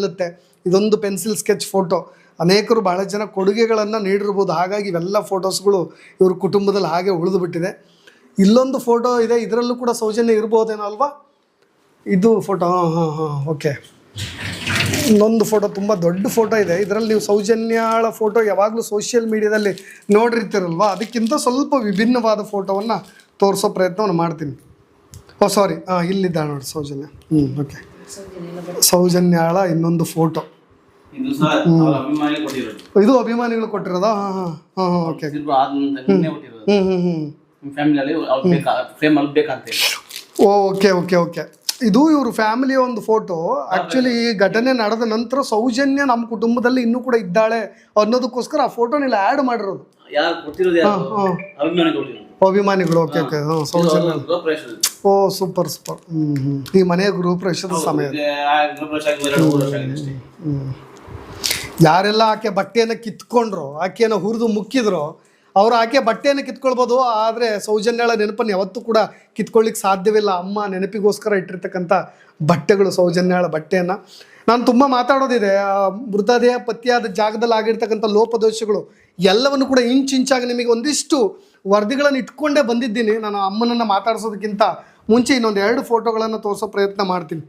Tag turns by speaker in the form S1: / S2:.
S1: ಇರುತ್ತೆ. ಇದೊಂದು pencil sketch photo. ಅನೇಕರು ಬಹಳ ಜನ ಕೊಡುಗೆಗಳನ್ನು ನೀಡಿರ್ಬೋದು, ಹಾಗಾಗಿ ಇವೆಲ್ಲ ಫೋಟೋಸ್ಗಳು ಇವ್ರ ಕುಟುಂಬದಲ್ಲಿ ಹಾಗೆ ಉಳಿದು ಬಿಟ್ಟಿದೆ. ಇಲ್ಲೊಂದು ಫೋಟೋ ಇದೆ, ಇದರಲ್ಲೂ ಕೂಡ ಸೌಜನ್ಯ ಇರ್ಬೋದೇನೋ ಅಲ್ವಾ? ಇದು ಫೋಟೋ ಓಕೆ. ಇನ್ನೊಂದು ಫೋಟೋ ತುಂಬ ದೊಡ್ಡ ಫೋಟೋ ಇದೆ. ಇದರಲ್ಲಿ ನೀವು ಸೌಜನ್ಯಾಳ ಫೋಟೋ ಯಾವಾಗಲೂ ಸೋಷಿಯಲ್ ಮೀಡಿಯಾದಲ್ಲಿ ನೋಡಿರ್ತೀರಲ್ವ, ಅದಕ್ಕಿಂತ ಸ್ವಲ್ಪ ವಿಭಿನ್ನವಾದ ಫೋಟೋವನ್ನು ತೋರಿಸೋ ಪ್ರಯತ್ನವನ್ನು ಮಾಡ್ತೀನಿ. ಸಾರಿ, ಇಲ್ಲಿದ್ದಾಳೆ ನೋಡಿ ಸೌಜನ್ಯ. ಓಕೆ, ಸೌಜನ್ಯಾಳ ಇನ್ನೊಂದು ಫೋಟೋ. ಇದು ಅಭಿಮಾನಿಗಳು ಕೊಟ್ಟಿರೋದಾ? ಓಕೆ. Okay okay okay. ಇದು ಇವರು ಫ್ಯಾಮಿಲಿಯ ಒಂದು ಫೋಟೋ. ಆ್ಯಕ್ಚುಲಿ ಈ ಘಟನೆ ನಡೆದ ನಂತರ ಸೌಜನ್ಯ ನಮ್ಮ ಕುಟುಂಬದಲ್ಲಿ ಇನ್ನೂ ಕೂಡ ಇದ್ದಾಳೆ ಅನ್ನೋದಕ್ಕೋಸ್ಕರ ಆ ಫೋಟೋನ ಇಲ್ಲಿ ಆ್ಯಡ್ ಮಾಡಿರೋದು ಅಭಿಮಾನಿಗಳು. Okay okay. ಸೌಜನ್ಯ. ಓ ಸೂಪರ್ ಸೂಪರ್. ಈ ಮನೆಯ ಗೃಹಪ್ರವೇಶದ ಸಮಯ. ಯಾರೆಲ್ಲ ಆಕೆ ಬಟ್ಟೆಯನ್ನು ಕಿತ್ಕೊಂಡ್ರು, ಆಕೆಯನ್ನು ಹುರಿದು ಮುಕ್ಕಿದ್ರು, ಅವರು ಆಕೆ ಬಟ್ಟೆಯನ್ನು ಕಿತ್ಕೊಳ್ಬೋದು, ಆದರೆ ಸೌಜನ್ಯಾಳ ನೆನಪನ್ನು ಯಾವತ್ತೂ ಕೂಡ ಕಿತ್ಕೊಳ್ಳಿಕ್ಕೆ ಸಾಧ್ಯವಿಲ್ಲ. ಅಮ್ಮ ನೆನಪಿಗೋಸ್ಕರ ಇಟ್ಟಿರ್ತಕ್ಕಂಥ ಬಟ್ಟೆಗಳು ಸೌಜನ್ಯಾಳ ಬಟ್ಟೆಯನ್ನು. ನಾನು ತುಂಬ ಮಾತಾಡೋದಿದೆ. ಮೃತದೇಹ ಪತ್ತೆಯಾದ ಜಾಗದಲ್ಲಿ ಆಗಿರ್ತಕ್ಕಂಥ ಲೋಪದೋಷಗಳು ಎಲ್ಲವನ್ನು ಕೂಡ ಇಂಚಾಗಿ ನಿಮಗೆ ಒಂದಿಷ್ಟು ವರದಿಗಳನ್ನು ಇಟ್ಕೊಂಡೇ ಬಂದಿದ್ದೀನಿ. ನಾನು ಅಮ್ಮನನ್ನು ಮಾತಾಡಿಸೋದಕ್ಕಿಂತ ಮುಂಚೆ ಇನ್ನೊಂದು 2 ಫೋಟೋಗಳನ್ನು ತೋರಿಸೋ ಪ್ರಯತ್ನ ಮಾಡ್ತೀನಿ.